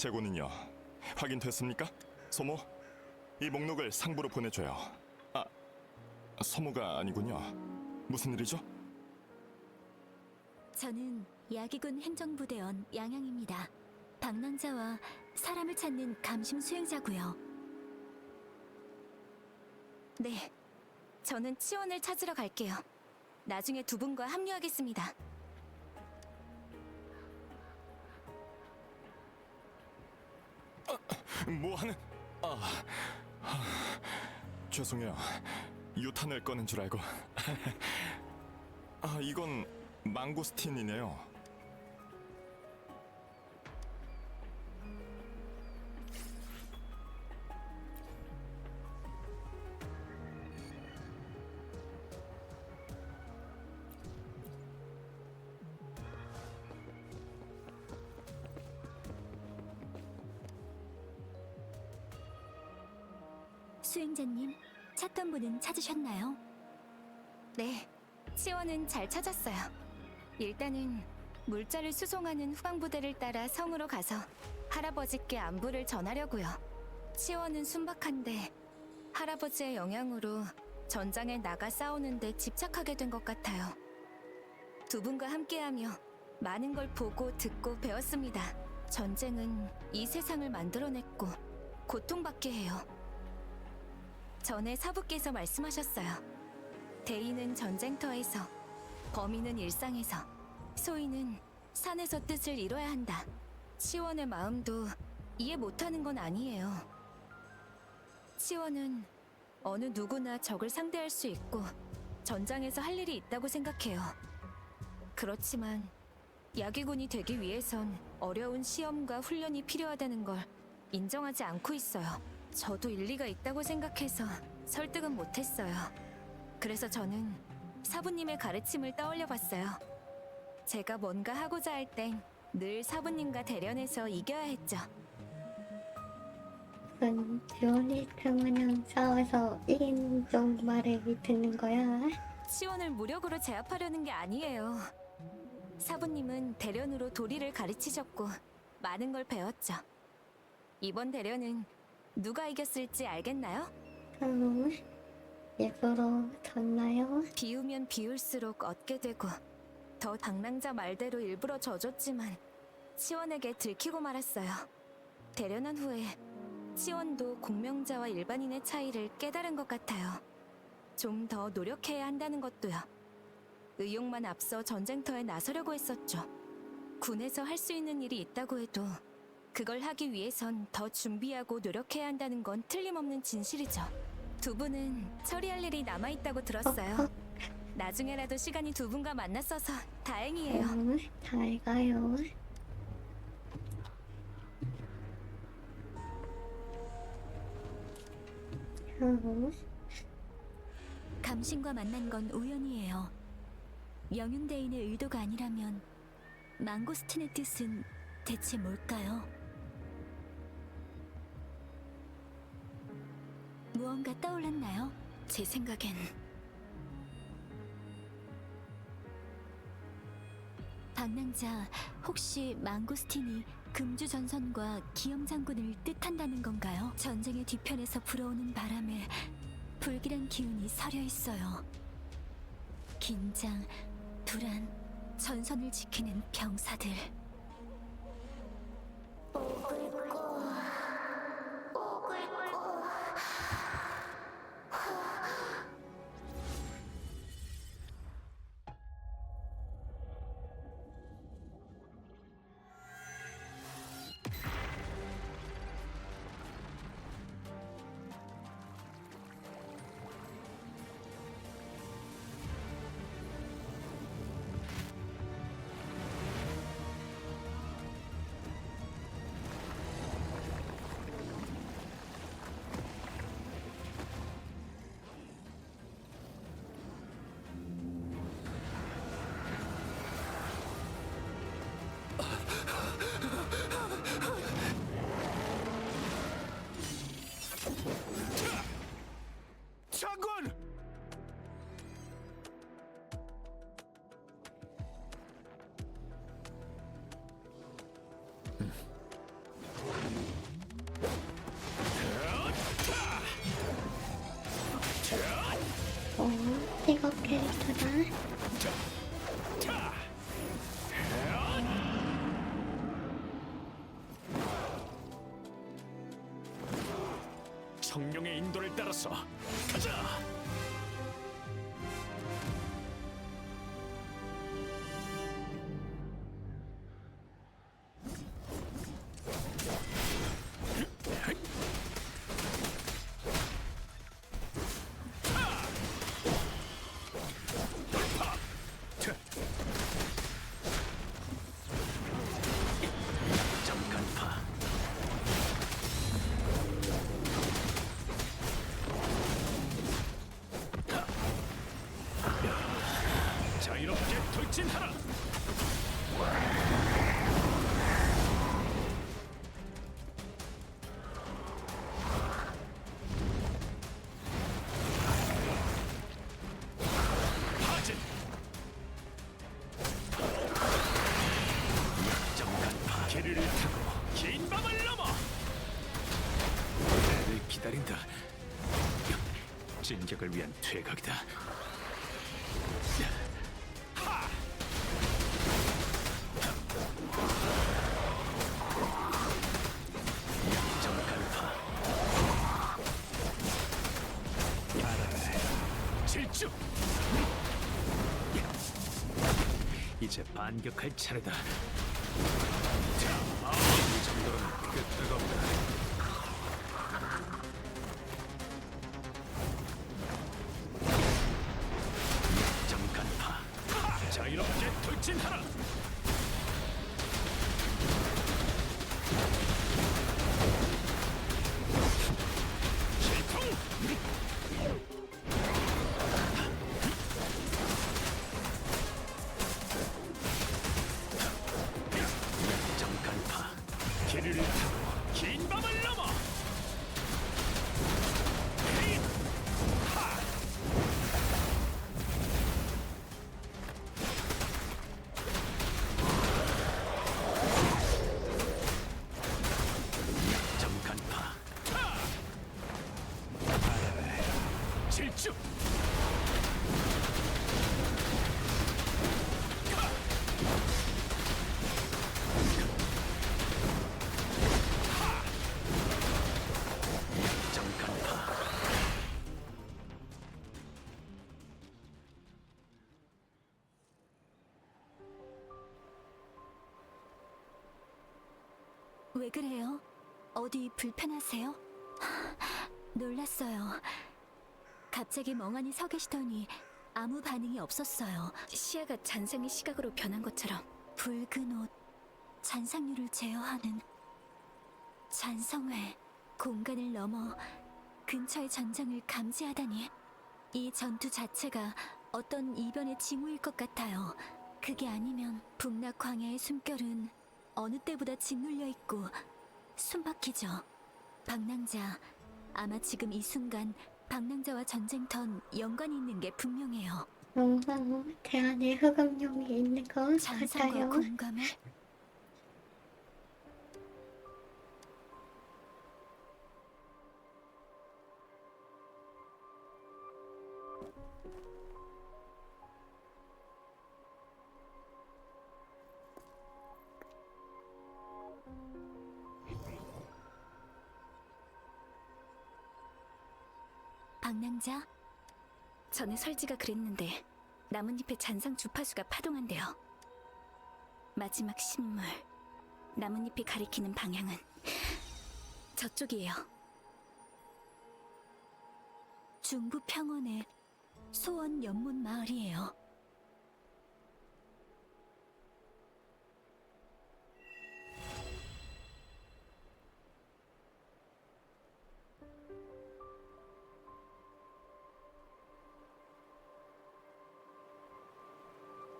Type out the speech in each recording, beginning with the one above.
재고는요? 확인됐습니까? 소모, 이 목록을 상부로 보내줘요. 아, 소모가 아니군요. 무슨 일이죠? 저는 야기군 행정부대원 양양입니다. 방랑자와 사람을 찾는 감심 수행자고요. 네, 저는 치원을 찾으러 갈게요. 나중에 두 분과 합류하겠습니다. 뭐하는... 죄송해요. 유탄을 꺼낸 줄 알고. 이건 망고스틴이네요. 수행자님, 찾던 분은 찾으셨나요? 네, 치원은 잘 찾았어요. 일단은 물자를 수송하는 후방부대를 따라 성으로 가서 할아버지께 안부를 전하려고요. 치원은 순박한데 할아버지의 영향으로 전장에 나가 싸우는데 집착하게 된 것 같아요. 두 분과 함께하며 많은 걸 보고 듣고 배웠습니다. 전쟁은 이 세상을 만들어냈고 고통받게 해요. 전에 사부께서 말씀하셨어요. 대의는 전쟁터에서, 범인은 일상에서, 소인은 산에서 뜻을 이뤄야 한다. 치원의 마음도 이해 못하는 건 아니에요. 치원은 어느 누구나 적을 상대할 수 있고 전장에서 할 일이 있다고 생각해요. 그렇지만 야기군이 되기 위해선 어려운 시험과 훈련이 필요하다는 걸 인정하지 않고 있어요. 저도 일리가 있다고 생각해서 설득은 못했어요. 그래서 저는 사부님의 가르침을 떠올려 봤어요. 제가 뭔가 하고자 할 땐 늘 사부님과 대련해서 이겨야 했죠. 지원이 그냥 싸워서 이긴 쪽 말을 듣는 거야? 치원을 무력으로 제압하려는 게 아니에요. 사부님은 대련으로 도리를 가르치셨고 많은 걸 배웠죠. 이번 대련은 누가 이겼을지 알겠나요? 일부러 졌나요? 비우면 비울수록 얻게 되고 더 방랑자 말대로 일부러 져줬지만 치원에게 들키고 말았어요. 대련한 후에 치원도 공명자와 일반인의 차이를 깨달은 것 같아요. 좀 더 노력해야 한다는 것도요. 의욕만 앞서 전쟁터에 나서려고 했었죠. 군에서 할 수 있는 일이 있다고 해도 그걸 하기 위해선 더 준비하고 노력해야 한다는 건 틀림없는 진실이죠. 두 분은 처리할 일이 남아있다고 들었어요. 나중에라도 시간이 두 분과 만났어서 다행이에요. 잘 가요. 감신과 만난 건 우연이에요. 영윤대인의 의도가 아니라면 망고스틴의 뜻은 대체 뭘까요? 무언가 떠올랐나요? 제 생각엔 방랑자, 혹시 망고스틴이 금주전선과 기염장군을 뜻한다는 건가요? 전쟁의 뒤편에서 불어오는 바람에 불길한 기운이 서려 있어요. 긴장, 불안, 전선을 지키는 병사들. 직업 캐릭터다. 성령의 인도를 따라서 가자. 점간파. 자유롭게 돌진하라. 하진. 점간파. 길을 타고 긴 밤을 넘어. 나를 기다린다. 진격을 위한 퇴각이다. 점간파. 질주. 이제 반격할 차례다. 자, 이 정도로는 끄떡 없다. 점간파. 자유롭게 돌진하라. 실통. 점간파. 길을 타고 긴 밤을 넘어. 헤이! 하! 점간파. 질주. 점간파. 왜 그래요? 어디 불편하세요? 놀랐어요. 갑자기 멍하니 서 계시더니 아무 반응이 없었어요. 시야가 잔상의 시각으로 변한 것처럼. 붉은 옷, 잔상류를 제어하는 잔성회. 공간을 넘어 근처의 전장을 감지하다니. 이 전투 자체가 어떤 이변의 징후일 것 같아요. 그게 아니면 북락 광야의 숨결은 어느 때보다 짓눌려 있고 숨막히죠. 방랑자, 아마 지금 이 순간 방랑자와 전쟁턴 연관이 있는 게 분명해요. 뭔가 대안에 흑암용이 있는 것 잔상과 같아요. 공감을? 방랑자? 전에 설지가 그랬는데 나뭇잎의 잔상 주파수가 파동한대요. 마지막 신물, 나뭇잎이 가리키는 방향은 저쪽이에요. 중부 평원의 소원 연못 마을이에요.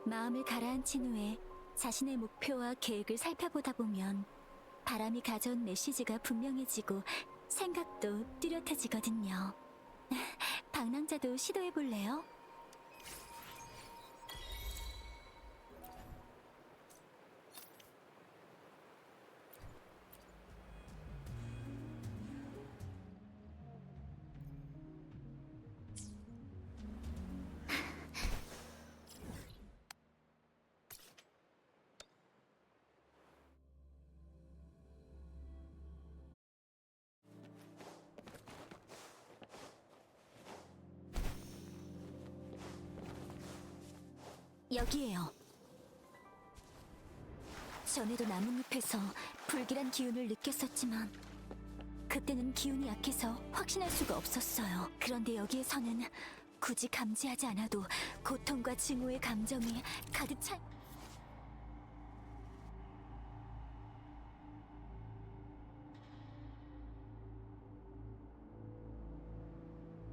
마음을 가라앉힌 후에 자신의 목표와 계획을 살펴보다 보면 바람이 가져온 메시지가 분명해지고 생각도 뚜렷해지거든요. 방랑자도 시도해볼래요? 여기에요. 전에도 나뭇잎에서 불길한 기운을 느꼈었지만 그때는 기운이 약해서 확신할 수가 없었어요. 그런데 여기에서는 굳이 감지하지 않아도 고통과 증오의 감정이 가득 차...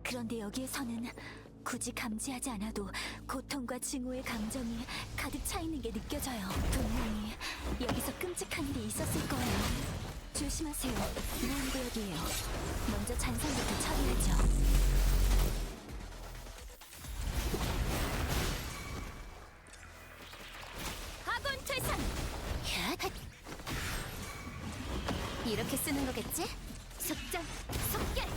그런데 여기에서는 굳이 감지하지 않아도 고통과 증오의 감정이 가득 차 있는 게 느껴져요. 분명히 여기서 끔찍한 일이 있었을 거예요. 조심하세요. 무한구역이에요. 먼저 잔상부터 처리하죠. 학원 퇴산! 얏! 이렇게 쓰는 거겠지? 속전, 속결!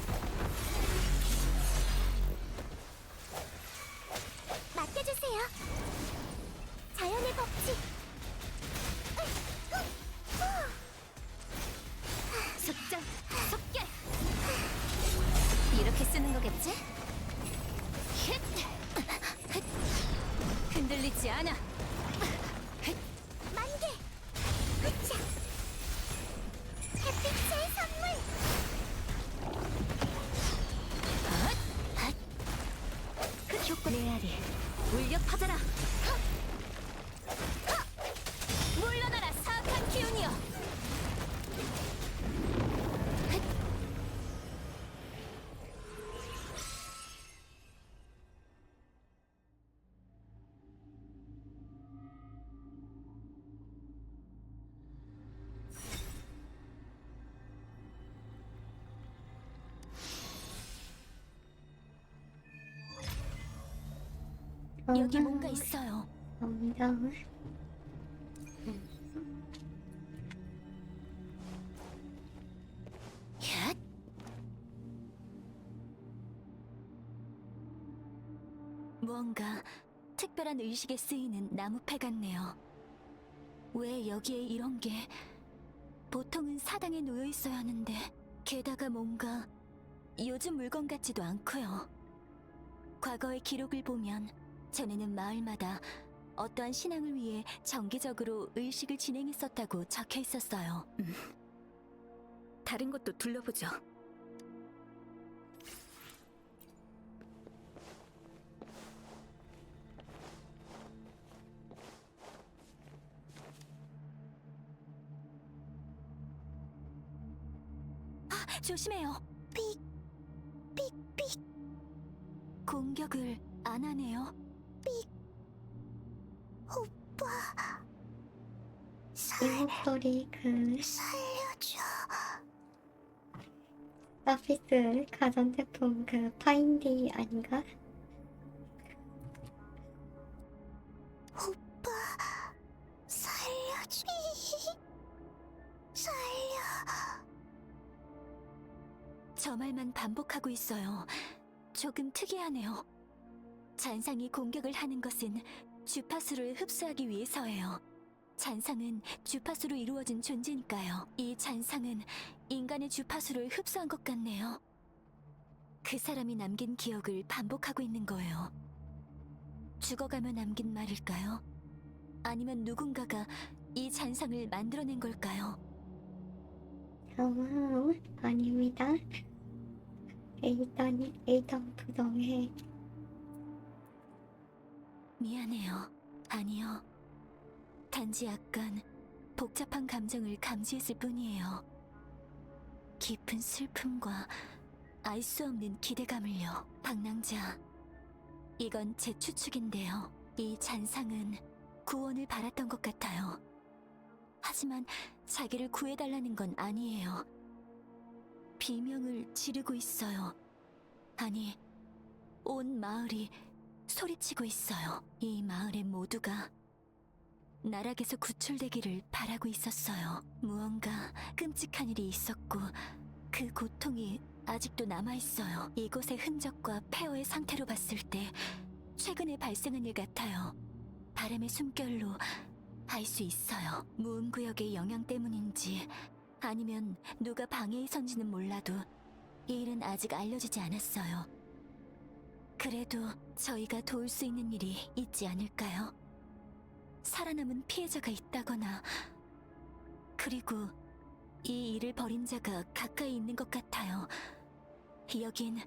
맡겨주세요. 자연의 법칙. 속전, 속결. 이렇게 쓰는 거겠지? 힛! 흔들리지 않아. 만개. 으쌰. 햇빛의 선물. 그 효과 메아리. 울려 퍼져라! 물러나라 사악한 기운이여! 여기 뭔가 있어요. 점점 얏! 무언가 특별한 의식에 쓰이는 나무패 같네요. 왜 여기에 이런 게... 보통은 사당에 놓여 있어야 하는데 게다가 뭔가 요즘 물건 같지도 않고요. 과거의 기록을 보면 전에는 마을마다 어떠한 신앙을 위해 정기적으로 의식을 진행했었다고 적혀 있었어요. 다른 것도 둘러보죠. 아, 조심해요. 삑, 삑, 삑. 공격을 안 하네요. 삑. 오빠. 이 목소리 살려줘. 서피스 가전제품 파인디 아닌가? 오빠. 살려줘. 살려. 저 말만 반복하고 있어요. 조금 특이하네요. 잔상이 공격을 하는 것은 주파수를 흡수하기 위해서예요. 잔상은 주파수로 이루어진 존재니까요. 이 잔상은 인간의 주파수를 흡수한 것 같네요. 그 사람이 남긴 기억을 반복하고 있는 거예요. 죽어가며 남긴 말일까요? 아니면 누군가가 이 잔상을 만들어낸 걸까요? 아닙니다. 일단 부정해. 미안해요. 아니요. 단지 약간 복잡한 감정을 감지했을 뿐이에요. 깊은 슬픔과 알 수 없는 기대감을요. 방랑자, 이건 제 추측인데요. 이 잔상은 구원을 바랐던 것 같아요. 하지만 자기를 구해달라는 건 아니에요. 비명을 지르고 있어요. 아니, 온 마을이 소리치고 있어요. 이 마을의 모두가 나락에서 구출되기를 바라고 있었어요. 무언가 끔찍한 일이 있었고 그 고통이 아직도 남아있어요. 이곳의 흔적과 폐허의 상태로 봤을 때 최근에 발생한 일 같아요. 바람의 숨결로 알 수 있어요. 무음구역의 영향 때문인지 아니면 누가 방해에 선지는 몰라도 이 일은 아직 알려지지 않았어요. 그래도 저희가 도울 수 있는 일이 있지 않을까요? 살아남은 피해자가 있다거나, 그리고 이 일을 벌인 자가 가까이 있는 것 같아요. 여긴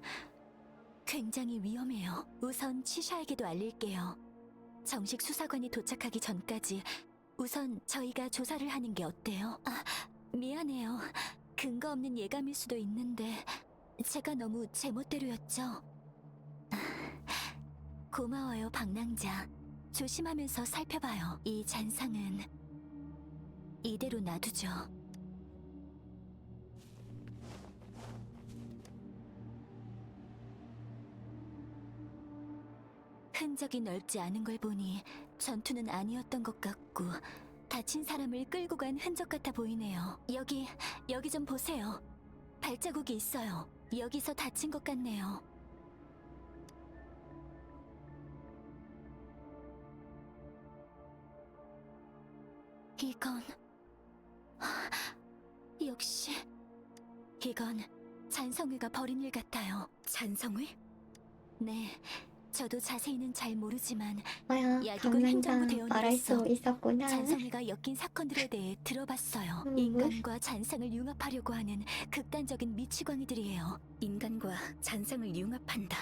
굉장히 위험해요. 우선 치샤에게도 알릴게요. 정식 수사관이 도착하기 전까지 우선 저희가 조사를 하는 게 어때요? 아, 미안해요. 근거 없는 예감일 수도 있는데 제가 너무 제멋대로였죠. 고마워요, 방랑자. 조심하면서 살펴봐요. 이 잔상은 이대로 놔두죠. 흔적이 넓지 않은 걸 보니 전투는 아니었던 것 같고 다친 사람을 끌고 간 흔적 같아 보이네요. 여기 좀 보세요. 발자국이 있어요. 여기서 다친 것 같네요. 이건... 역시... 이건 잔성회가 벌인 일 같아요. 잔성회? 네, 저도 자세히는 잘 모르지만 뭐야, 야기군 행정부 당당장 말할 수 대원으로서 있었구나. 잔성회가 엮인 사건들에 대해 들어봤어요. 인간과 잔상을 융합하려고 하는 극단적인 미치광이들이에요. 인간과 잔상을 융합한다.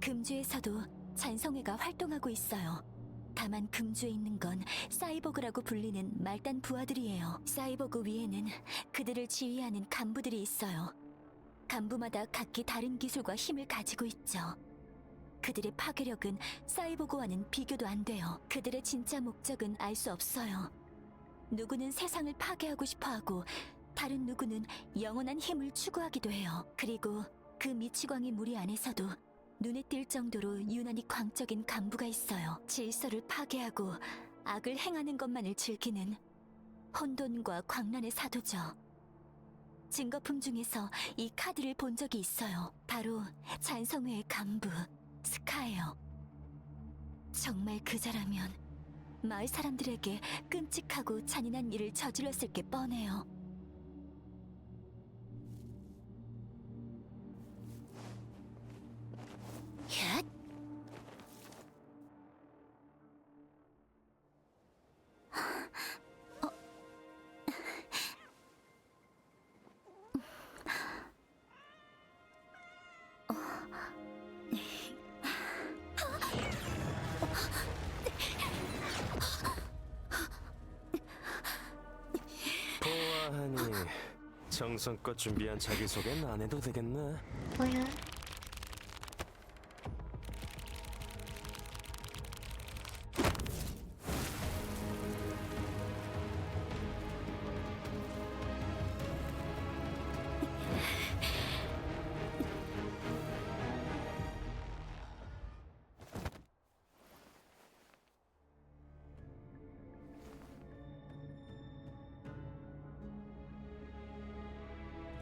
금주에서도 잔성회가 활동하고 있어요. 다만 금주에 있는 건 사이보그라고 불리는 말단 부하들이에요. 사이보그 위에는 그들을 지휘하는 간부들이 있어요. 간부마다 각기 다른 기술과 힘을 가지고 있죠. 그들의 파괴력은 사이보그와는 비교도 안 돼요. 그들의 진짜 목적은 알 수 없어요. 누구는 세상을 파괴하고 싶어하고 다른 누구는 영원한 힘을 추구하기도 해요. 그리고 그 미치광이 무리 안에서도 눈에 띌 정도로 유난히 광적인 간부가 있어요. 질서를 파괴하고 악을 행하는 것만을 즐기는 혼돈과 광란의 사도죠. 증거품 중에서 이 카드를 본 적이 있어요. 바로 잔성회의 간부 스카예요. 정말 그자라면 마을 사람들에게 끔찍하고 잔인한 일을 저질렀을 게 뻔해요. 얏! 보아하니 정성껏 준비한 자기소개는 안 해도 되겠네. 뭐야?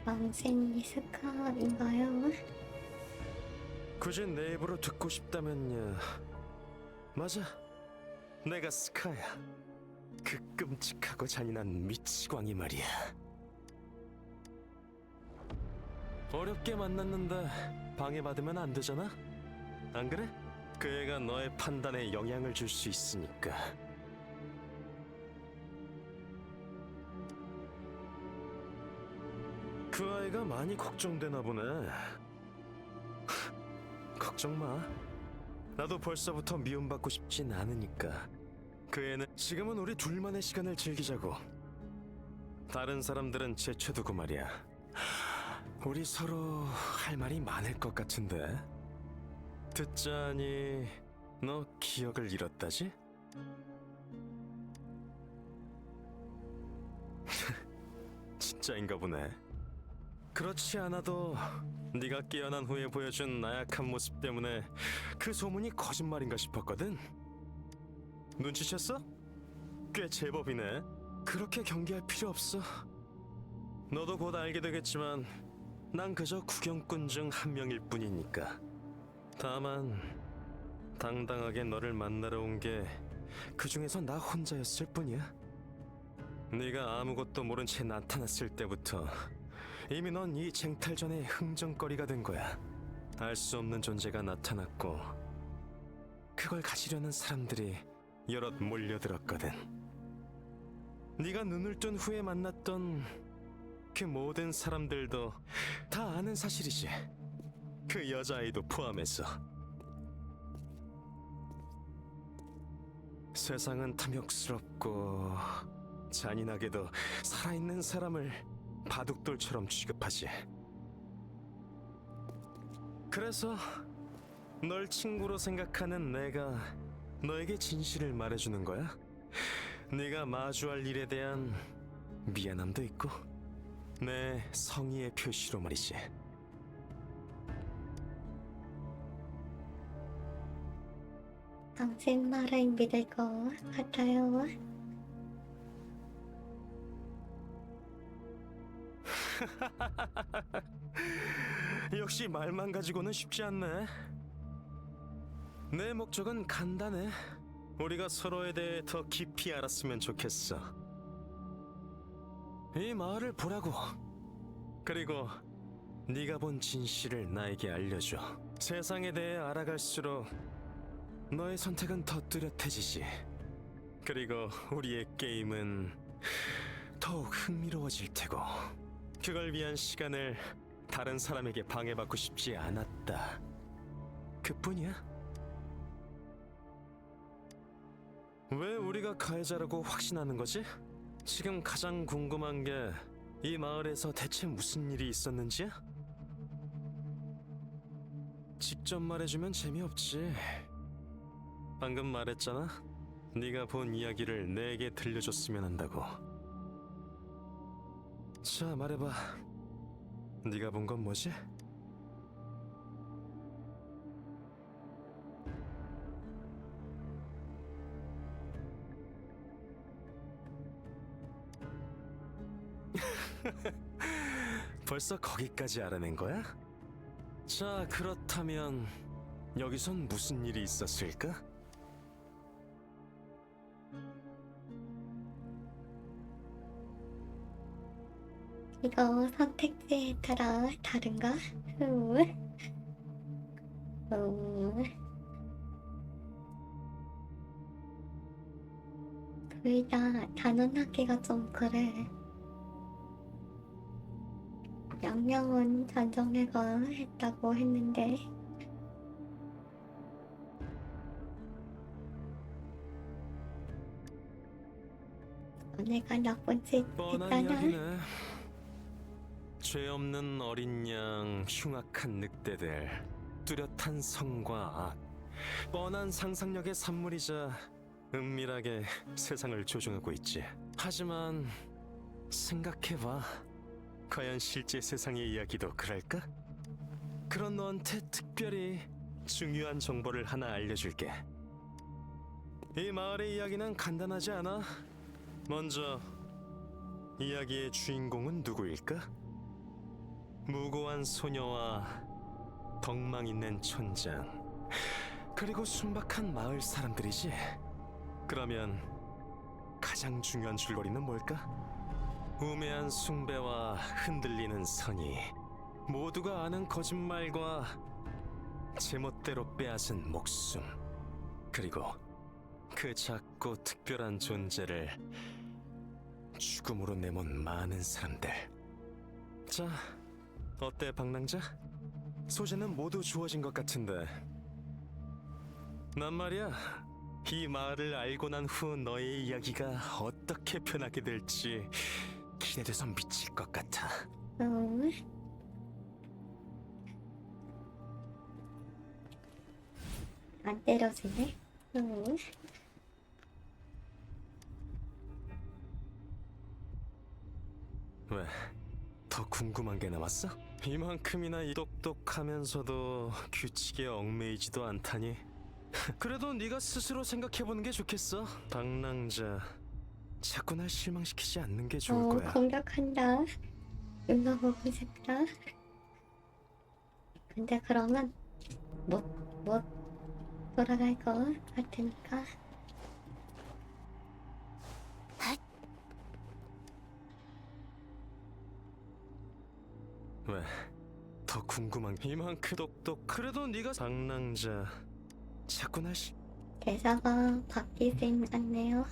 왕생 리스카인가요? 굳이 내 입으로 듣고 싶다면요. 맞아, 내가 스카야. 그 끔찍하고 잔인한 미치광이 말이야. 어렵게 만났는데 방해받으면 안 되잖아? 안 그래? 그 애가 너의 판단에 영향을 줄 수 있으니까. 그 아이가 많이 걱정되나 보네. 걱정 마. 나도 벌써부터 미움받고 싶진 않으니까. 그 애는 지금은 우리 둘만의 시간을 즐기자고. 다른 사람들은 제쳐두고 말이야. 우리 서로 할 말이 많을 것 같은데. 듣자니 너 기억을 잃었다지? 진짜인가 보네. 그렇지 않아도 네가 깨어난 후에 보여준 나약한 모습 때문에 그 소문이 거짓말인가 싶었거든. 눈치챘어? 꽤 제법이네. 그렇게 경계할 필요 없어. 너도 곧 알게 되겠지만 난 그저 구경꾼 중 한 명일 뿐이니까. 다만 당당하게 너를 만나러 온 게 그 중에서 나 혼자였을 뿐이야. 네가 아무것도 모른 채 나타났을 때부터 이미 넌 이 쟁탈전의 흥정거리가 된 거야. 알 수 없는 존재가 나타났고 그걸 가지려는 사람들이 여럿 몰려들었거든. 네가 눈을 뜬 후에 만났던 그 모든 사람들도 다 아는 사실이지. 그 여자아이도 포함해서. 세상은 탐욕스럽고 잔인하게도 살아있는 사람을 바둑돌처럼 취급하지. 그래서 널 친구로 생각하는 내가 너에게 진실을 말해주는 거야. 네가 마주할 일에 대한 미안함도 있고 내 성의의 표시로 말이지. 당신 말을 믿을 것 같아요. 역시 말만 가지고는 쉽지 않네. 내 목적은 간단해. 우리가 서로에 대해 더 깊이 알았으면 좋겠어. 이 마을을 보라고. 그리고 네가 본 진실을 나에게 알려줘. 세상에 대해 알아갈수록 너의 선택은 더 뚜렷해지지. 그리고 우리의 게임은 더욱 흥미로워질 테고. 그걸 위한 시간을 다른 사람에게 방해받고 싶지 않았다. 그뿐이야. 왜 우리가 가해자라고 확신하는 거지? 지금 가장 궁금한 게 이 마을에서 대체 무슨 일이 있었는지야? 직접 말해주면 재미없지. 방금 말했잖아. 네가 본 이야기를 내게 들려줬으면 한다고. 자, 말해봐. 네가 본 건 뭐지? 벌써 거기까지 알아낸 거야? 자, 그렇다면 여기선 무슨 일이 있었을까? 이거 선택지에 따라 다른가? 둘 다 단언하기가 좀 그래. 양명은 전정회가 했다고 했는데 내가 나쁜 짓 뻔한 했잖아. 이야기네. 죄 없는 어린 양, 흉악한 늑대들, 뚜렷한 성과 악, 뻔한 상상력의 산물이자 은밀하게 세상을 조종하고 있지. 하지만 생각해봐. 과연 실제 세상의 이야기도 그럴까? 그런 너한테 특별히 중요한 정보를 하나 알려줄게. 이 마을의 이야기는 간단하지 않아. 먼저 이야기의 주인공은 누구일까? 무고한 소녀와 덕망 있는 촌장, 그리고 순박한 마을 사람들이지. 그러면 가장 중요한 줄거리는 뭘까? 우매한 숭배와 흔들리는 선의, 모두가 아는 거짓말과 제멋대로 빼앗은 목숨, 그리고 그 작고 특별한 존재를 죽음으로 내몬 많은 사람들. 자, 어때 방랑자? 소재는 모두 주어진 것 같은데. 난 말이야, 이 마을을 알고 난 후 너의 이야기가 어떻게 변하게 될지 기대돼서 미칠 것 같아. 안 때려지네. 왜? 더 궁금한 게 남았어? 이만큼이나 똑똑하면서도 규칙에 얽매이지도 않다니. 그래도 네가 스스로 생각해보는 게 좋겠어. 방랑자, 자꾸 날 실망시키지 않는 게 좋을 거야. 공격한다. 이거 보고 싶다. 근데 그러면 못 돌아갈 것 같으니까. 왜? 더 궁금한 게 이만큼 똑똑. 그래도 네가 방랑자, 자꾸 날 대사가 바뀌진 않네요.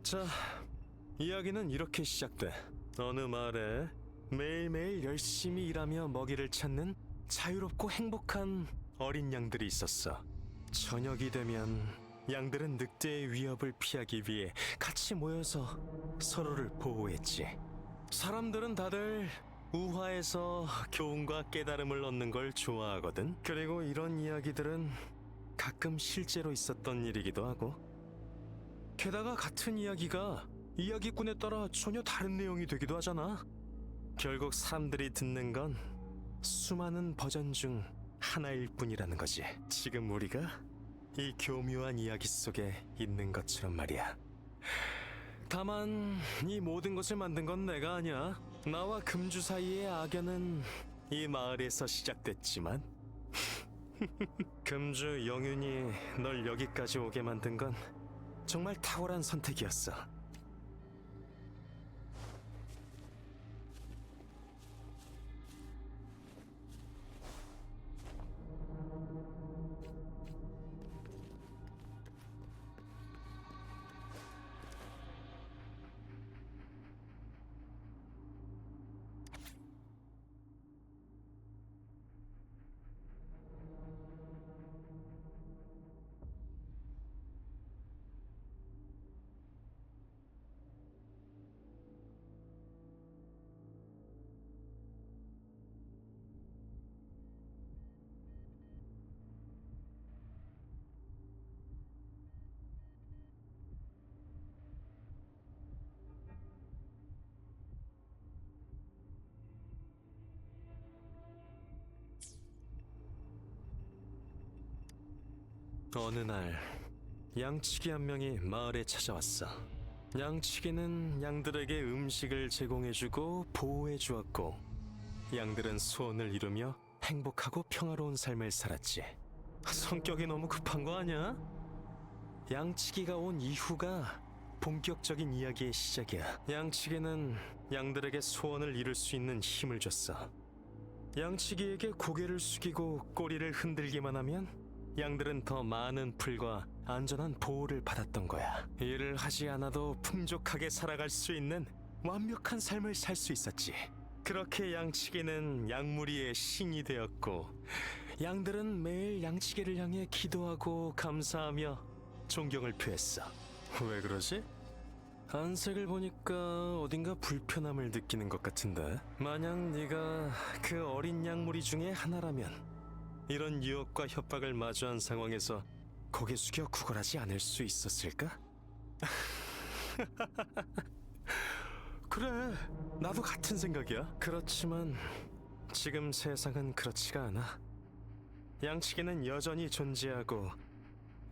자, 이야기는 이렇게 시작돼. 어느 마을에 매일매일 열심히 일하며 먹이를 찾는 자유롭고 행복한 어린 양들이 있었어. 저녁이 되면 양들은 늑대의 위협을 피하기 위해 같이 모여서 서로를 보호했지. 사람들은 다들 우화에서 교훈과 깨달음을 얻는 걸 좋아하거든. 그리고 이런 이야기들은 가끔 실제로 있었던 일이기도 하고, 게다가 같은 이야기가 이야기꾼에 따라 전혀 다른 내용이 되기도 하잖아. 결국 사람들이 듣는 건 수많은 버전 중 하나일 뿐이라는 거지. 지금 우리가 이 교묘한 이야기 속에 있는 것처럼 말이야. 다만 이 모든 것을 만든 건 내가 아니야. 나와 금주 사이의 악연은 이 마을에서 시작됐지만 금주 영윤이 널 여기까지 오게 만든 건 정말 탁월한 선택이었어. 어느 날 양치기 한 명이 마을에 찾아왔어. 양치기는 양들에게 음식을 제공해주고 보호해주었고, 양들은 소원을 이루며 행복하고 평화로운 삶을 살았지. 성격이 너무 급한 거 아니야? 양치기가 온 이후가 본격적인 이야기의 시작이야. 양치기는 양들에게 소원을 이룰 수 있는 힘을 줬어. 양치기에게 고개를 숙이고 꼬리를 흔들기만 하면 양들은 더 많은 풀과 안전한 보호를 받았던 거야. 일을 하지 않아도 풍족하게 살아갈 수 있는 완벽한 삶을 살 수 있었지. 그렇게 양치기는 양무리의 신이 되었고, 양들은 매일 양치기를 향해 기도하고 감사하며 존경을 표했어. 왜 그러지? 안색을 보니까 어딘가 불편함을 느끼는 것 같은데. 만약 네가 그 어린 양무리 중에 하나라면 이런 유혹과 협박을 마주한 상황에서 고개 숙여 구걸하지 않을 수 있었을까? 그래, 나도 같은 생각이야. 그렇지만 지금 세상은 그렇지가 않아. 양치기는 여전히 존재하고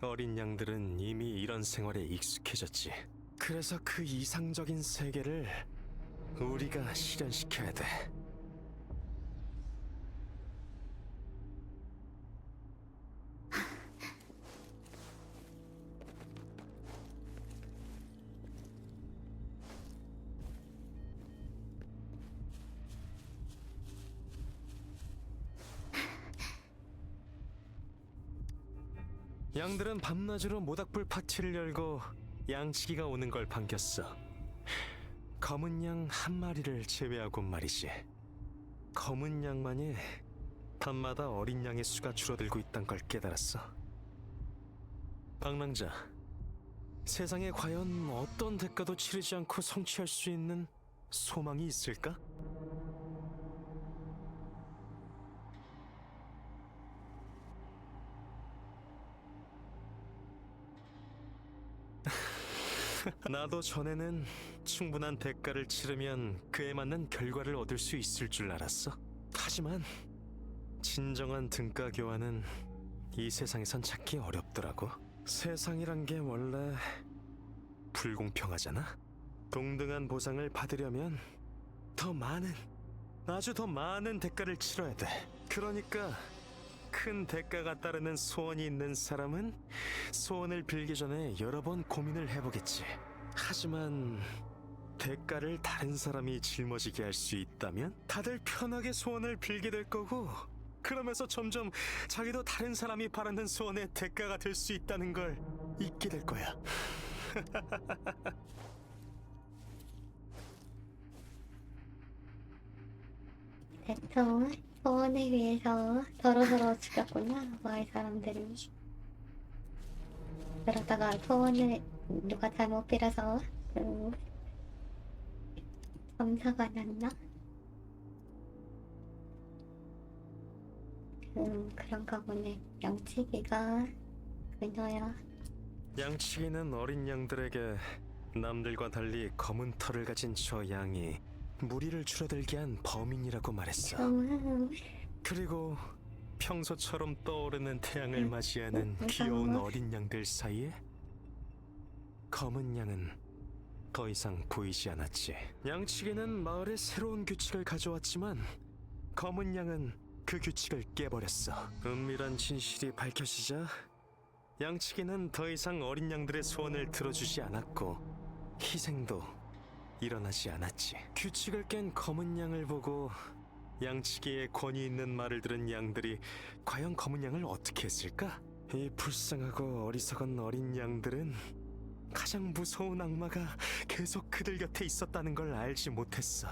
어린 양들은 이미 이런 생활에 익숙해졌지. 그래서 그 이상적인 세계를 우리가 실현시켜야 돼. 양들은 밤낮으로 모닥불 파티를 열고 양치기가 오는 걸 반겼어. 검은 양 한 마리를 제외하고 말이지. 검은 양만이 밤마다 어린 양의 수가 줄어들고 있단 걸 깨달았어. 방랑자, 세상에 과연 어떤 대가도 치르지 않고 성취할 수 있는 소망이 있을까? 나도 전에는 충분한 대가를 치르면 그에 맞는 결과를 얻을 수 있을 줄 알았어. 하지만 진정한 등가 교환은 이 세상에선 찾기 어렵더라고. 세상이란 게 원래 불공평하잖아. 동등한 보상을 받으려면 더 많은, 아주 더 많은 대가를 치러야 돼. 그러니까 큰 대가가 따르는 소원이 있는 사람은 소원을 빌기 전에 여러 번 고민을 해보겠지. 하지만 대가를 다른 사람이 짊어지게 할 수 있다면 다들 편하게 소원을 빌게 될 거고, 그러면서 점점 자기도 다른 사람이 바라는 소원의 대가가 될 수 있다는 걸 잊게 될 거야. 대충 소원을 위해서 서로서로 죽였구나, 마을 사람들이. 그러다가 소원을 누가 잘못 빌어서 점사가 났나? 그런가 보네. 양치기가 그녀야. 양치기는 어린 양들에게 남들과 달리 검은 털을 가진 저 양이 무리를 줄어들게 한 범인이라고 말했어. 그리고 평소처럼 떠오르는 태양을 맞이하는 귀여운 어린 양들 사이에 검은 양은 더 이상 보이지 않았지. 양치기는 마을에 새로운 규칙을 가져왔지만 검은 양은 그 규칙을 깨버렸어. 은밀한 진실이 밝혀지자 양치기는 더 이상 어린 양들의 소원을 들어주지 않았고 희생도 일어나지 않았지. 규칙을 깬 검은 양을 보고 양치기의 권위 있는 말을 들은 양들이 과연 검은 양을 어떻게 했을까? 이 불쌍하고 어리석은 어린 양들은 가장 무서운 악마가 계속 그들 곁에 있었다는 걸 알지 못했어.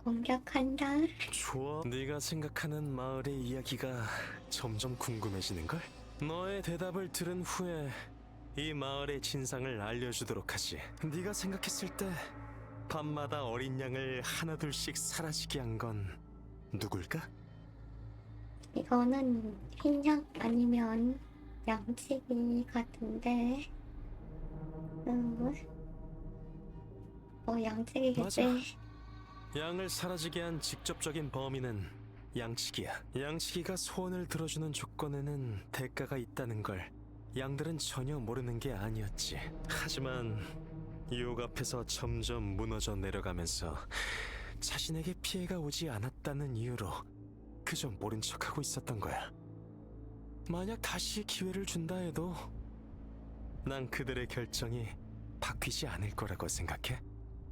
공격한다. 좋아. 네가 생각하는 마을의 이야기가 점점 궁금해지는걸? 너의 대답을 들은 후에 이 마을의 진상을 알려주도록 하지. 네가 생각했을 때 밤마다 어린 양을 하나둘씩 사라지게 한 건 누굴까? 이거는 흰양 아니면 양치기 같은데. 양치기겠지. 맞아. 양을 사라지게 한 직접적인 범인은 양치기야. 양치기가 소원을 들어주는 조건에는 대가가 있다는 걸 양들은 전혀 모르는 게 아니었지. 하지만 유혹 앞에서 점점 무너져 내려가면서 자신에게 피해가 오지 않았다는 이유로 그저 모른 척하고 있었던 거야. 만약 다시 기회를 준다 해도 난 그들의 결정이 바뀌지 않을 거라고 생각해.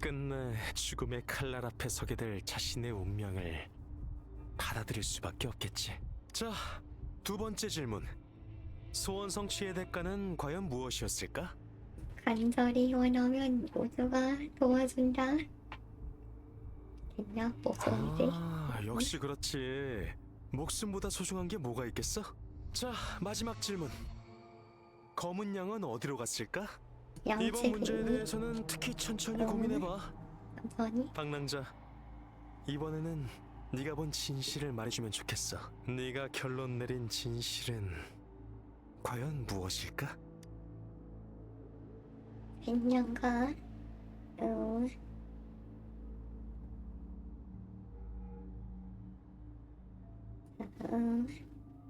끝내 죽음의 칼날 앞에 서게 될 자신의 운명을 받아들일 수밖에 없겠지. 자, 두 번째 질문. 소원 성취의 대가는 과연 무엇이었을까? 간절히 원하면 우주가 도와준다. 됐냐? 목소리지? 역시 그렇지. 목숨보다 소중한 게 뭐가 있겠어? 자, 마지막 질문. 검은 양은 어디로 갔을까? 이번 문제에 양치기. 대해서는 특히 천천히 고민해봐. 천천히? 방랑자, 이번에는 네가 본 진실을 말해주면 좋겠어. 네가 결론 내린 진실은 과연 무엇일까? 빈양가.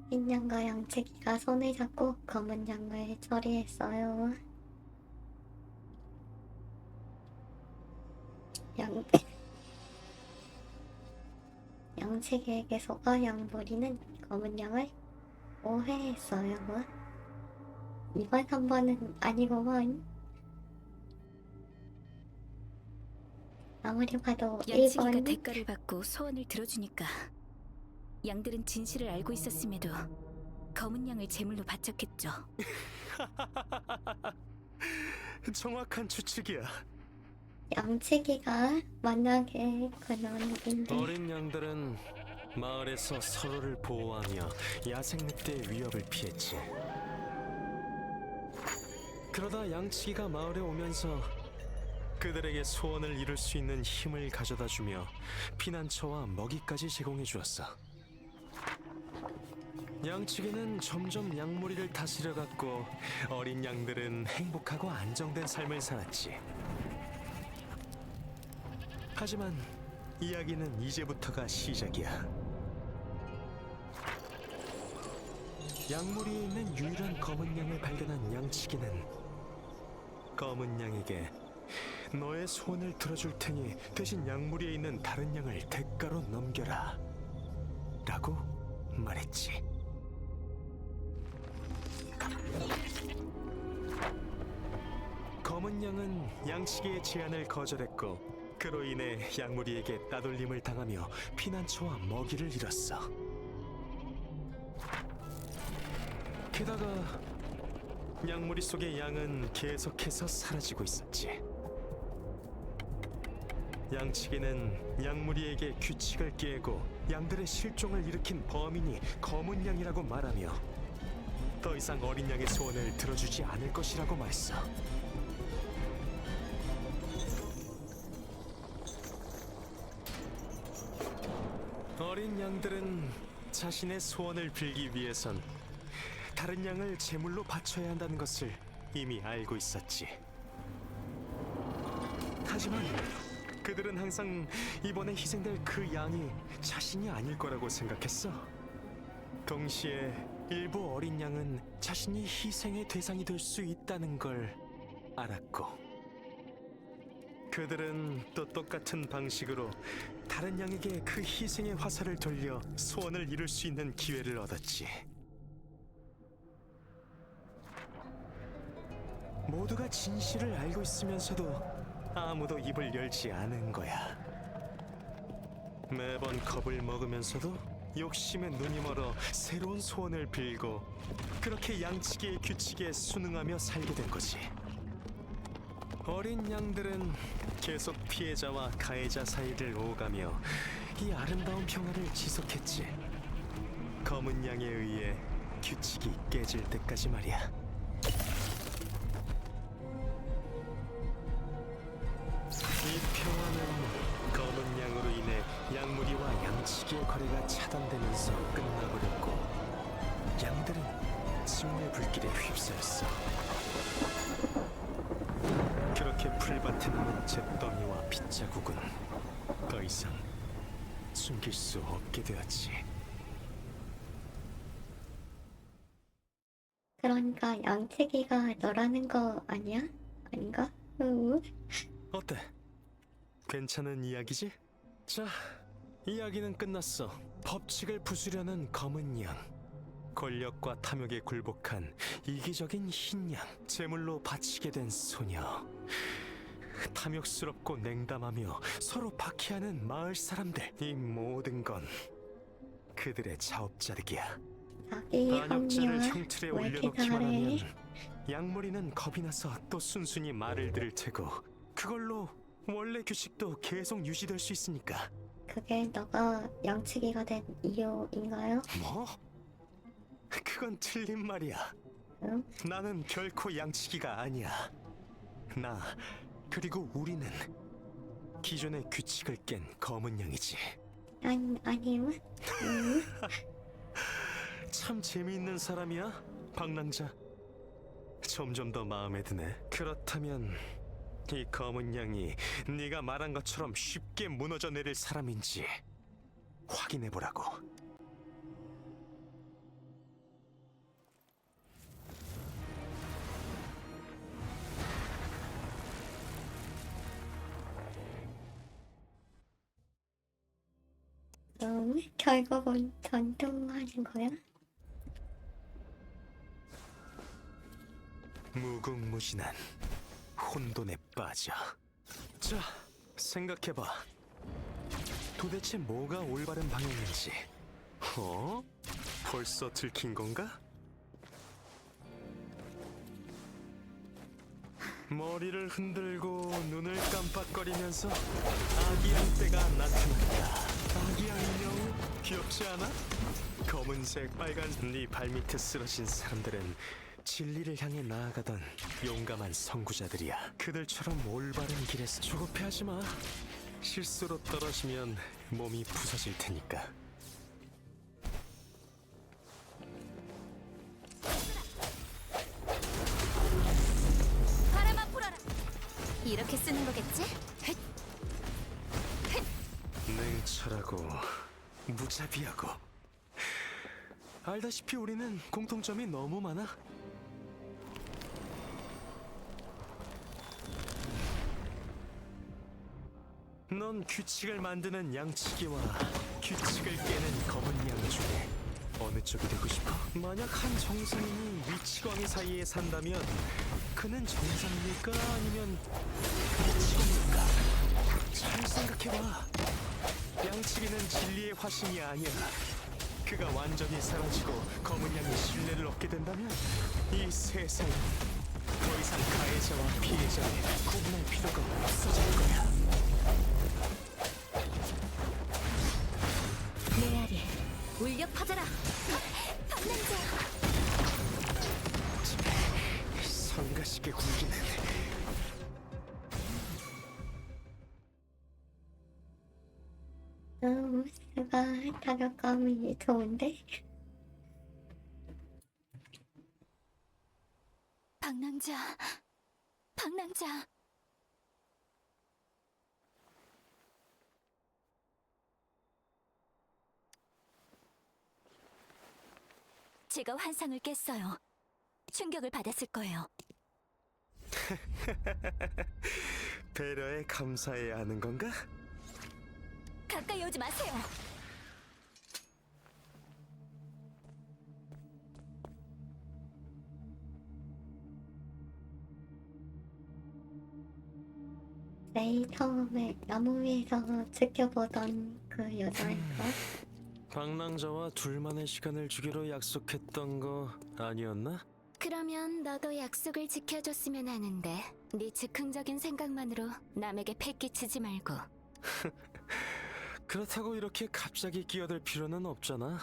빈양과 양치기가 손을 잡고 검은 양을 처리했어요. 양치기에게 속아 양무리는 검은 양을 오해했어요. 이번 한 번은 아니고만. 아무리 봐도 양치기가 1번 대가를 받고 소원을 들어주니까 양들은 진실을 알고 있었음에도 검은 양을 제물로 바쳤겠죠. 정확한 추측이야. 양치기가 만약에 그런 어린 양들은 마을에서 서로를 보호하며 야생 늑대의 위협을 피했지. 그러다 양치기가 마을에 오면서 그들에게 소원을 이룰 수 있는 힘을 가져다주며 피난처와 먹이까지 제공해 주었어. 양치기는 점점 양무리를 다스려갔고 어린 양들은 행복하고 안정된 삶을 살았지. 하지만 이야기는 이제부터가 시작이야. 양무리에 있는 유일한 검은 양을 발견한 양치기는 검은 양에게 너의 소원을 들어줄 테니 대신 양무리에 있는 다른 양을 대가로 넘겨라 라고 말했지. 검은 양은 양치기의 제안을 거절했고 그로 인해 양무리에게 따돌림을 당하며 피난처와 먹이를 잃었어. 게다가 양무리 속의 양은 계속해서 사라지고 있었지. 양치기는 양무리에게 규칙을 깨고 양들의 실종을 일으킨 범인이 검은 양이라고 말하며 더 이상 어린 양의 소원을 들어주지 않을 것이라고 말했어. 어린 양들은 자신의 소원을 빌기 위해선 다른 양을 제물로 바쳐야 한다는 것을 이미 알고 있었지. 하지만 그들은 항상 이번에 희생될 그 양이 자신이 아닐 거라고 생각했어. 동시에 일부 어린 양은 자신이 희생의 대상이 될 수 있다는 걸 알았고 그들은 또 똑같은 방식으로 다른 양에게 그 희생의 화살을 돌려 소원을 이룰 수 있는 기회를 얻었지. 모두가 진실을 알고 있으면서도 아무도 입을 열지 않은 거야. 매번 겁을 먹으면서도 욕심에 눈이 멀어 새로운 소원을 빌고 그렇게 양치기의 규칙에 순응하며 살게 된 거지. 어린 양들은 계속 피해자와 가해자 사이를 오가며 이 아름다운 평화를 지속했지. 검은 양에 의해 규칙이 깨질 때까지 말이야. 이 평화는 검은 양으로 인해 양무리와 양치기의 거래가 차단되면서 끝나버렸고 양들은 증오의 불길에 휩싸였어. 그렇게 풀밭에 남은 잿더미와 빗자국은 더 이상 숨길 수 없게 되었지. 그러니까 양치기가 너라는 거 아니야? 아닌가? 어때? 괜찮은 이야기지? 자, 이야기는 끝났어. 법칙을 부수려는 검은 양, 권력과 탐욕에 굴복한 이기적인 흰 양, 제물로 바치게 된 소녀, 탐욕스럽고 냉담하며 서로 박해하는 마을 사람들. 이 모든 건 그들의 자업자득이야. 자기 반역자를 합리화 형틀에 왜 이렇게 올려놓기만 잘해? 하면 양무리는 겁이 나서 또 순순히 말을 들을 테고 그걸로 원래 규칙도 계속 유지될 수 있으니까. 그게 너가 양치기가 된 이유인가요? 뭐? 그건 틀린 말이야. 응? 나는 결코 양치기가 아니야. 나 그리고 우리는 기존의 규칙을 깬 검은 양이지. 아니면? 참 재미있는 사람이야, 방랑자. 점점 더 마음에 드네. 그렇다면 이 검은 양이 네가 말한 것처럼 쉽게 무너져 내릴 사람인지 확인해 보라고. 결국은 전투하는 거야? 무궁무진한 혼돈에 빠져. 자, 생각해봐. 도대체 뭐가 올바른 방향인지. 어? 벌써 들킨 건가? 머리를 흔들고 눈을 깜빡거리면서 아기양 떼가 나타난다. 아기양 인형 귀엽지 않아? 검은색 빨간 네 발밑에 쓰러진 사람들은 진리를 향해 나아가던 용감한 선구자들이야. 그들처럼 올바른 길에서 조급해하지 마. 실수로 떨어지면 몸이 부서질 테니까. 바람아 불어라. 이렇게 쓰는 거겠지? 냉철하고 무자비하고. 알다시피 우리는 공통점이 너무 많아. 넌 규칙을 만드는 양치기와 규칙을 깨는 검은 양 중에 어느 쪽이 되고 싶어? 만약 한 정상인이 위치광이 사이에 산다면 그는 정상일까 아니면 위치광일까? 잘 생각해봐. 양치기는 진리의 화신이 아니야. 그가 완전히 사라지고 검은 양이 신뢰를 얻게 된다면 이 세상은 더 이상 가해자와 피해자를 구분할 필요가 없어질 거야. 메아리, 울려 퍼져라. 반란자. 성가시게 굴기는. 무스가 타격감이 좋은데? 방랑자, 방랑자. 제가 환상을 깼어요. 충격을 받았을 거예요. 배려에 감사해야 하는 건가? 가까이 오지 마세요. 내 처음에 나무 위에서 지켜보던 그 여자인가? 방랑자와 둘만의 시간을 주기로 약속했던 거 아니었나? 그러면 너도 약속을 지켜줬으면 하는데 네 즉흥적인 생각만으로 남에게 패 끼치지 말고. 그렇다고 이렇게 갑자기 끼어들 필요는 없잖아.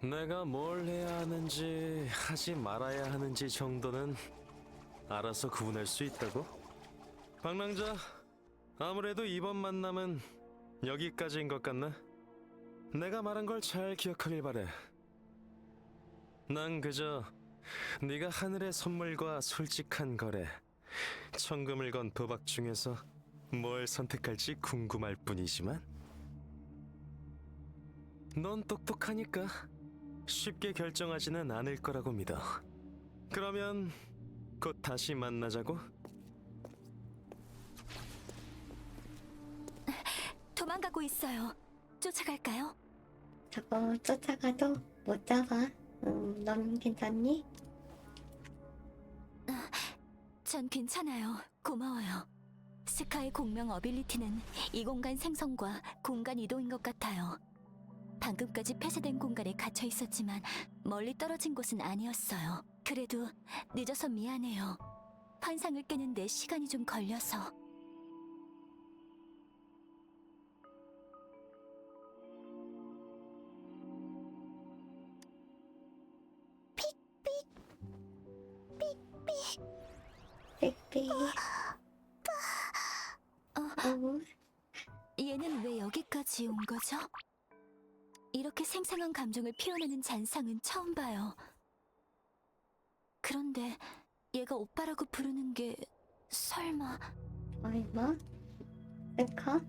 내가 뭘 해야 하는지 하지 말아야 하는지 정도는 알아서 구분할 수 있다고? 방랑자, 아무래도 이번 만남은 여기까지인 것 같나? 내가 말한 걸 잘 기억하길 바래. 난 그저 네가 하늘의 선물과 솔직한 거래, 천금을 건 도박 중에서 뭘 선택할지 궁금할 뿐이지만 넌 똑똑하니까 쉽게 결정하지는 않을 거라고 믿어. 그러면 곧 다시 만나자고? 도망가고 있어요. 쫓아갈까요? 저거 쫓아가도 못 잡아. 넌 괜찮니? 전 괜찮아요. 고마워요. 스카의 공명 어빌리티는 이 공간 생성과 공간 이동인 것 같아요. 방금까지 폐쇄된 공간에 갇혀 있었지만 멀리 떨어진 곳은 아니었어요. 그래도 늦어서 미안해요. 환상을 깨는데 시간이 좀 걸려서. 삐삐. 얘는 왜 여기까지 온 거죠? 이렇게 생생한 감정을 표현하는 잔상은 처음 봐요. 그런데 얘가 오빠라고 부르는 게 설마... 얼마? 스카?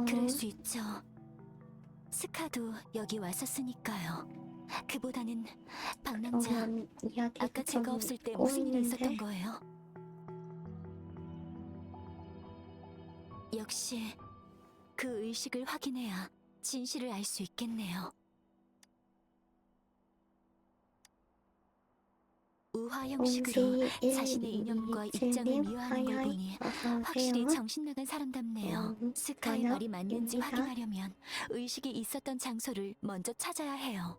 그럴 수 있죠. 스카도 여기 왔었으니까요. 그보다는 방랑자, 이야기가 아까 제가 없을 때 무슨 일이 있었던 거예요? 역시 그 의식을 확인해야 진실을 알 수 있겠네요. 우화 화형식으로 자신의 이념과 입장을 미화하는 걸 보니 확실히 어서오세요. 정신 나간 사람답네요. 스카의 저녁 말이 맞는지 입니다. 확인하려면 의식이 있었던 장소를 먼저 찾아야 해요.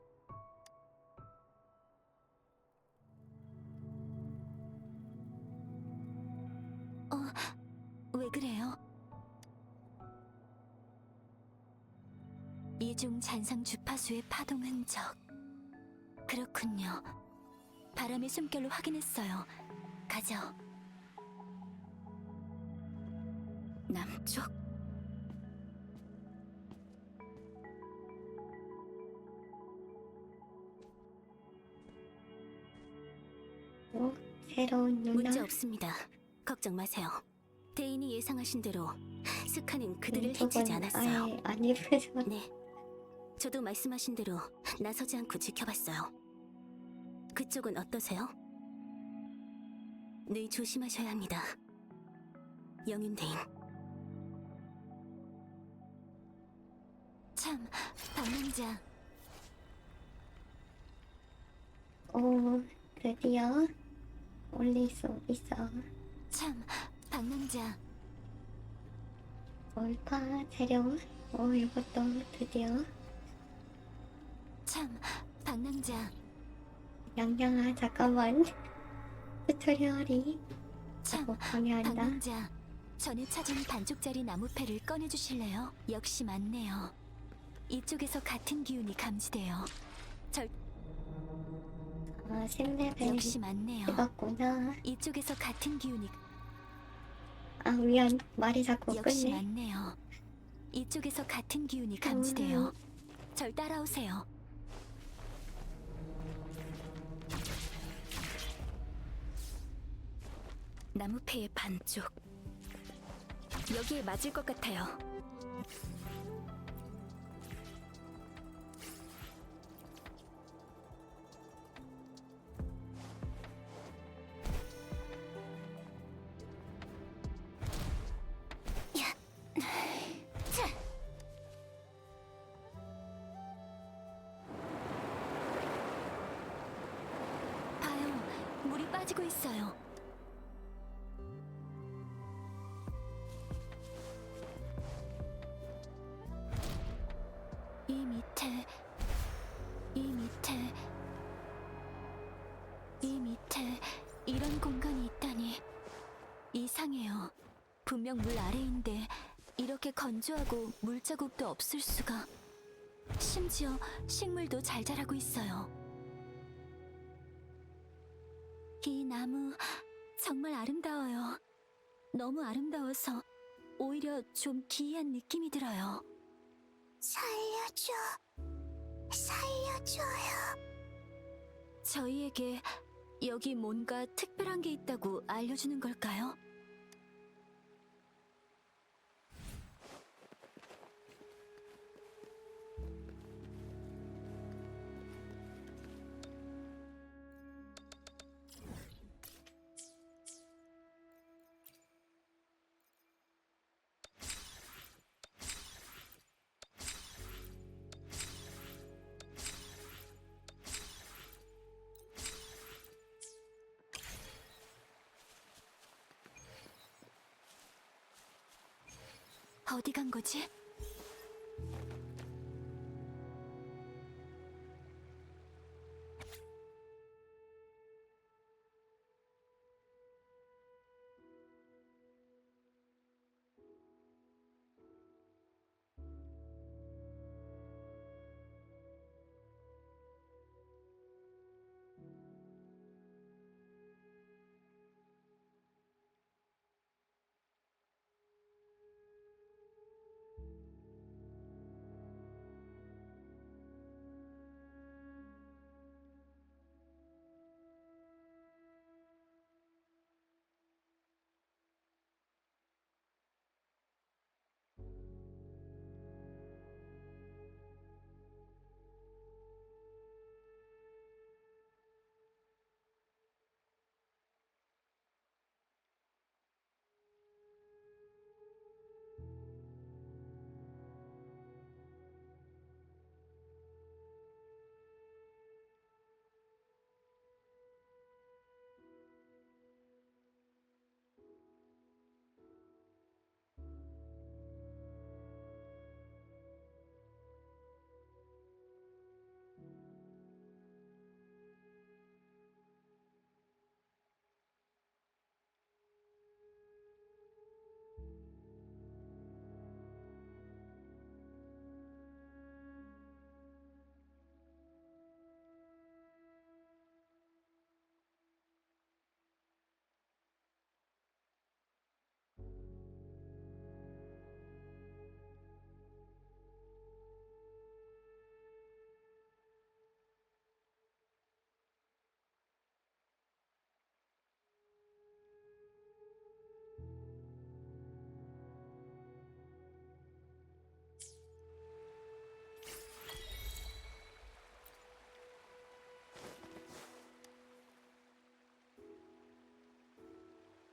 왜 그래요? 이중 잔상 주파수의 파동 흔적. 그렇군요. 바람의 숨결로 확인했어요. 가죠. 남쪽? 새로운 누나. 문제 없습니다. 걱정 마세요. 대인이 예상하신 대로 스카는 그들을 왼쪽은 해치지 않았어요. 아예 안 입으셔. 네. 저도 말씀하신 대로 나서지 않고 지켜봤어요. 그쪽은 어떠세요? 늘 조심하셔야 합니다. 영윤대인. 참, 방랑자. 오, 드디어 올릴 수 있어. 참, 방랑자. 올파 재료. 이것도 드디어. 참, 방랑자. 양양아, 잠깐만. 튜토리얼이 참, 방해한다. 방랑자. 전에 찾은 반쪽짜리 나무패를 꺼내주실래요? 역시 맞네요. 이쪽에서 같은 기운이 감지돼요. 아, 10레벨 역시 맞네요. 찍었구나. 이쪽에서 같은 기운이 아, 미안. 말이 자꾸 역시 끊네. 맞네요. 이쪽에서 같은 기운이 감지돼요. 절 따라오세요. 나무패의 반쪽. 여기에 맞을 것 같아요. 봐요. 물이 빠지고 있어요. 이 밑에, 이 밑에, 이 밑에 이런 공간이 있다니 이상해요. 분명 물 아래인데 이렇게 건조하고 물자국도 없을 수가. 심지어 식물도 잘 자라고 있어요. 이 나무 정말 아름다워요. 너무 아름다워서 오히려 좀 기이한 느낌이 들어요. 살려줘. 살려줘요. 저희에게 여기 뭔가 특별한 게 있다고 알려주는 걸까요? 어디 간 거지?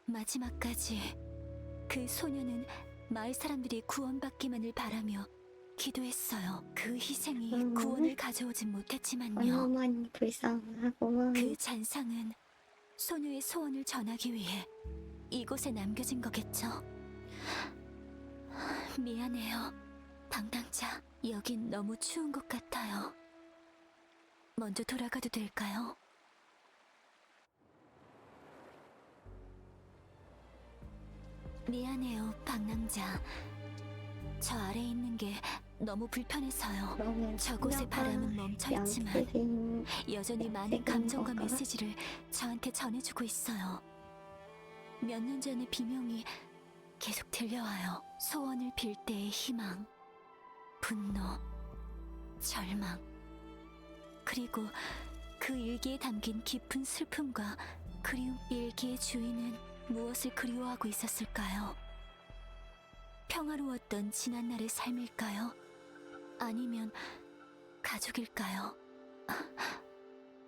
마지막까지 그 소녀는 마을 사람들이 구원받기만을 바라며 기도했어요. 그 희생이 구원을 가져오진 못했지만요. 얼마만 불쌍하고 그 잔상은 소녀의 소원을 전하기 위해 이곳에 남겨진 거겠죠. 미안해요, 담당자. 여긴 너무 추운 것 같아요. 먼저 돌아가도 될까요? 미안해요, 방랑자. 저 아래에 있는 게 너무 불편해서요. 너무 저곳의 바람은 멈춰있지만 양식인 여전히 많은 색인 감정과 건가? 메시지를 저한테 전해주고 있어요. 몇 년 전의 비명이 계속 들려와요. 소원을 빌 때의 희망, 분노, 절망, 그리고 그 일기에 담긴 깊은 슬픔과 그리움. 일기의 주인은 무엇을 그리워하고 있었을까요? 평화로웠던 지난날의 삶일까요? 아니면 가족일까요?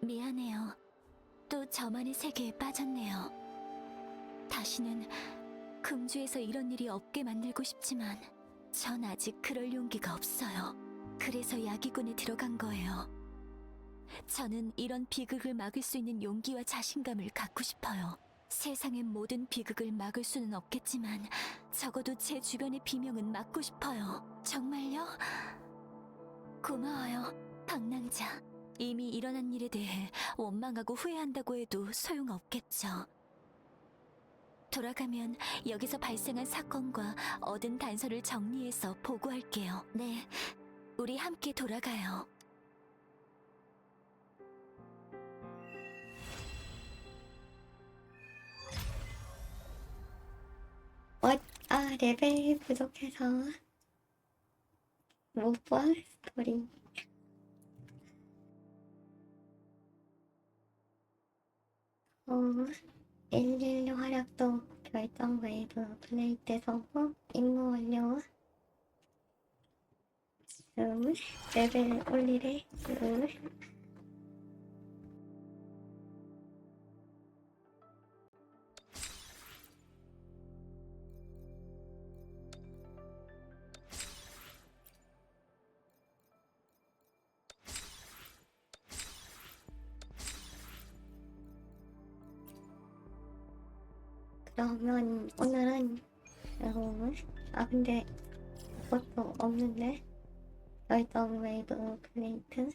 미안해요. 또 저만의 세계에 빠졌네요. 다시는 금주에서 이런 일이 없게 만들고 싶지만 전 아직 그럴 용기가 없어요. 그래서 야기군에 들어간 거예요. 저는 이런 비극을 막을 수 있는 용기와 자신감을 갖고 싶어요. 세상의 모든 비극을 막을 수는 없겠지만 적어도 제 주변의 비명은 막고 싶어요. 정말요? 고마워요, 방랑자. 이미 일어난 일에 대해 원망하고 후회한다고 해도 소용없겠죠. 돌아가면 여기서 발생한 사건과 얻은 단서를 정리해서 보고할게요. 네, 우리 함께 돌아가요. 레벨 부족해서 못 봐, 스토리. 111 활약도 결정 웨이브 플레이트에서 임무 완료. 레벨 올리래. 그러면 오늘은 근데 그것도 없는데 결정 웨이브 플레이트.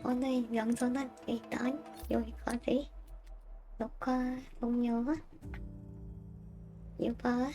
오늘 명전은 일단 여기까지. 녹화 종료. 유바.